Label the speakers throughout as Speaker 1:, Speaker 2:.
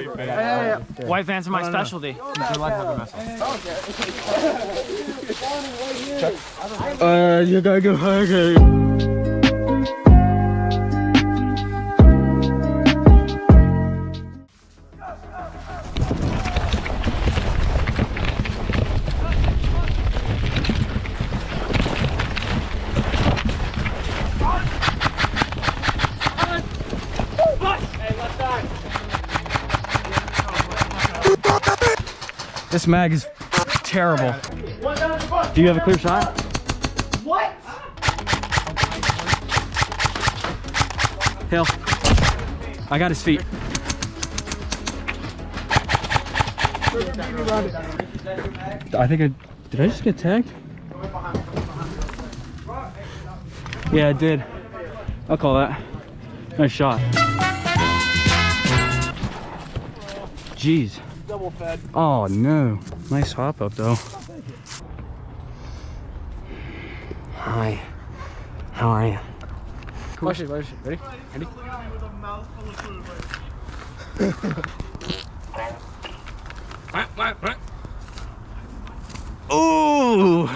Speaker 1: White vans are my specialty. Good luck with the
Speaker 2: You gotta go higher.
Speaker 1: This mag is terrible. Do you have a clear shot?
Speaker 3: What?
Speaker 1: Hill. I got his feet. I think did I just get tagged? Yeah, I did. I'll call that. Nice shot. Jeez.
Speaker 3: Double fed.
Speaker 1: Oh no. Nice hop up though.
Speaker 4: Hi. How are you?
Speaker 1: Cool. Watch it. Ready? Ready? Ooh!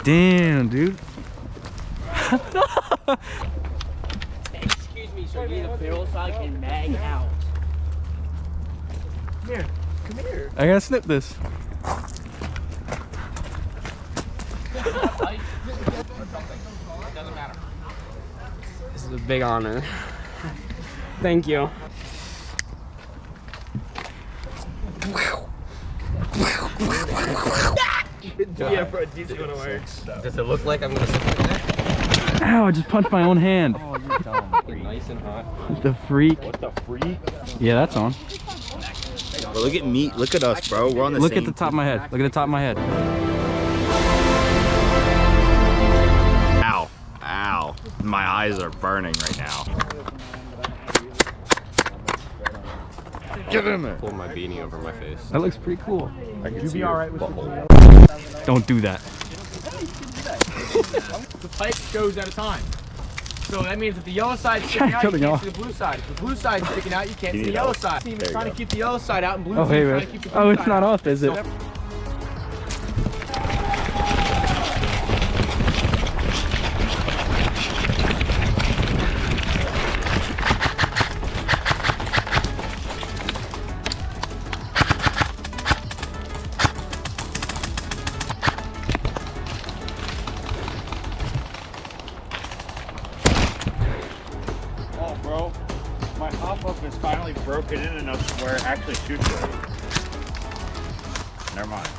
Speaker 1: Damn, dude.
Speaker 4: Excuse me, so you the barrel so I can mag out.
Speaker 3: Here, come here.
Speaker 1: I gotta snip this.
Speaker 4: Doesn't matter. This is a big honor. Thank you.
Speaker 3: Yeah, bro, it's gonna work.
Speaker 4: Does it look like I'm gonna sit like that?
Speaker 1: Ow, I just punched my own hand.
Speaker 4: Oh, you're dumb. Nice and hot.
Speaker 1: The freak.
Speaker 3: What the freak?
Speaker 1: Yeah, that's on.
Speaker 2: Bro, look at me. Look at us, bro. We're on the
Speaker 1: Look
Speaker 2: same.
Speaker 1: at the top of my head. Look at the top of my head.
Speaker 2: Ow. Ow. My eyes are burning right now. Get in there.
Speaker 4: Pull my beanie over my face.
Speaker 1: That looks pretty cool.
Speaker 3: You be alright with
Speaker 1: Don't do that.
Speaker 3: the pipe goes at a time. So that means if the yellow side's sticking out, you
Speaker 1: Cutting
Speaker 3: can't
Speaker 1: off.
Speaker 3: see the blue side. If the blue side's sticking out, you can't see the yellow side. Team is trying to keep the yellow side out and blue
Speaker 1: Oh,
Speaker 3: team
Speaker 1: hey,
Speaker 3: is trying
Speaker 1: man.
Speaker 3: to keep the blue
Speaker 1: Oh, it's
Speaker 3: side
Speaker 1: not
Speaker 3: out.
Speaker 1: off, is it?
Speaker 2: Oh, bro. My hop-up is finally broken in enough to where it actually shoots right. Never mind.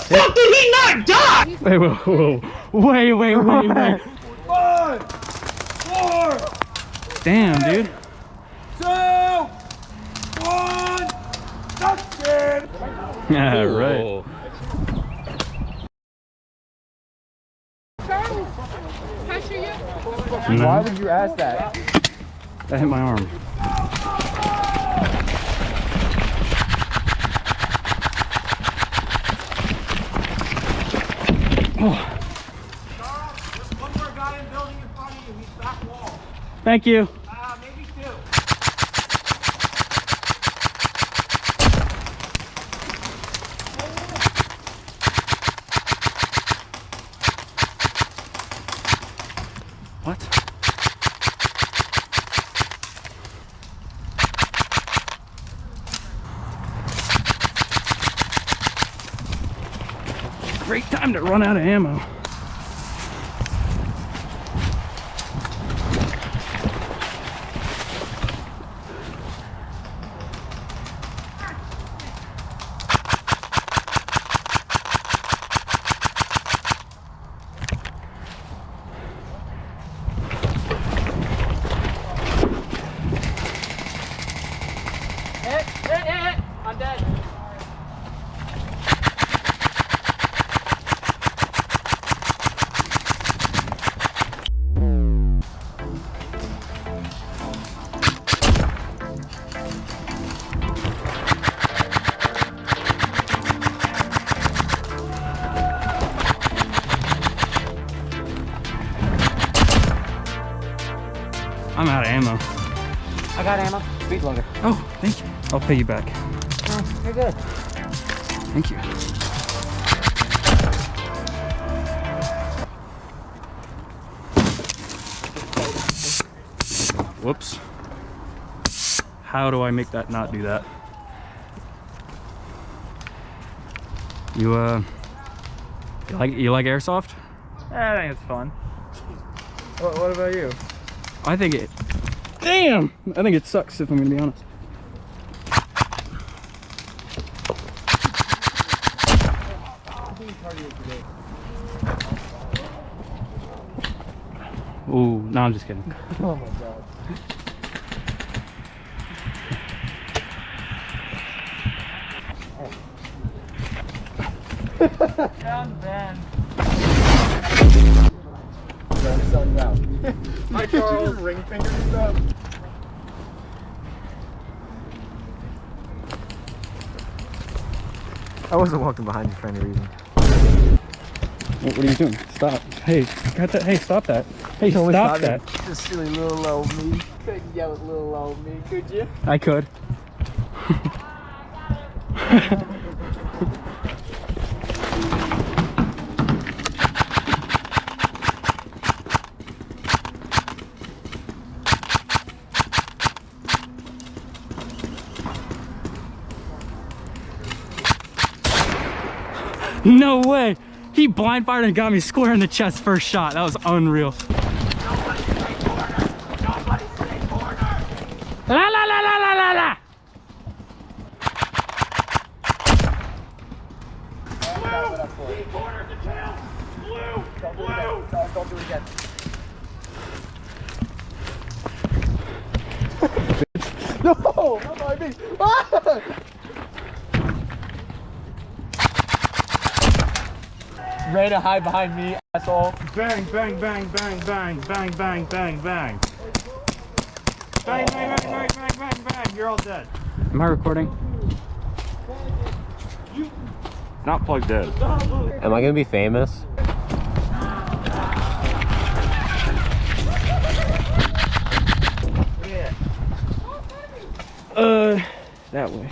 Speaker 3: Fuck did he not die?
Speaker 1: Wait, whoa. Wait.
Speaker 3: 5, 4,
Speaker 1: Damn, dude.
Speaker 3: 2, 1, touchdown!
Speaker 1: Yeah, right.
Speaker 3: Why would you ask that?
Speaker 1: That hit my arm. Oh.
Speaker 3: There's one more guy in building in front of you. He's back wall.
Speaker 1: Thank you.
Speaker 3: Maybe 2.
Speaker 1: What? Great time to run out of ammo. I'm out of ammo.
Speaker 3: I got ammo. Speed loader.
Speaker 1: Oh, thank you. I'll pay you back.
Speaker 3: Oh, you're good.
Speaker 1: Thank you. Whoops. How do I make that not do that? You like airsoft?
Speaker 2: I think it's fun. What about you?
Speaker 1: I think it. Damn! I think it sucks if I'm gonna be honest. Ooh, no, I'm just kidding.
Speaker 3: Oh my god.
Speaker 2: Down bend.
Speaker 3: Sun's out. Hi, Charles. Ring finger stuff. I wasn't walking behind you for any reason.
Speaker 1: What are you doing? Stop. Hey, got that. Hey, stop that. Hey, stop that.
Speaker 3: Just silly little old me. Couldn't yell at little old me, could you?
Speaker 1: I could. No way! He blind fired and got me square in the chest first shot. That was unreal.
Speaker 2: Nobody stay corner! Nobody stay corner!
Speaker 1: La la la la la la la!
Speaker 2: Blue! Corner the tail! Blue! Blue!
Speaker 3: Don't do it again. No! Not by me! Ah! Ready to hide behind me, asshole.
Speaker 2: Bang, bang, bang, bang, bang, bang, bang, bang, bang. Bang, bang, bang, bang, bang, bang, bang. You're all dead.
Speaker 1: Am I recording?
Speaker 2: Not plugged in.
Speaker 4: Am I gonna be famous?
Speaker 1: That way.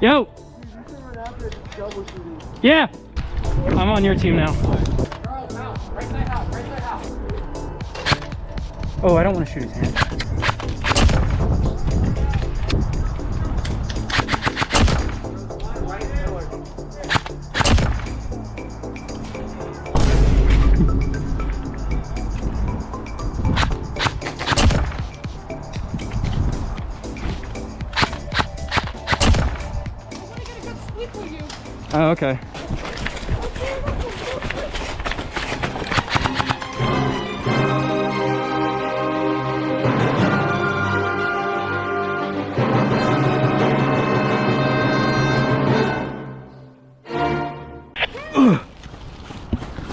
Speaker 1: Yo! Yeah! I'm on your team now. Oh, I don't want to shoot his hand. Oh, okay.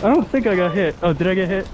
Speaker 1: I don't think I got hit. Oh, did I get hit?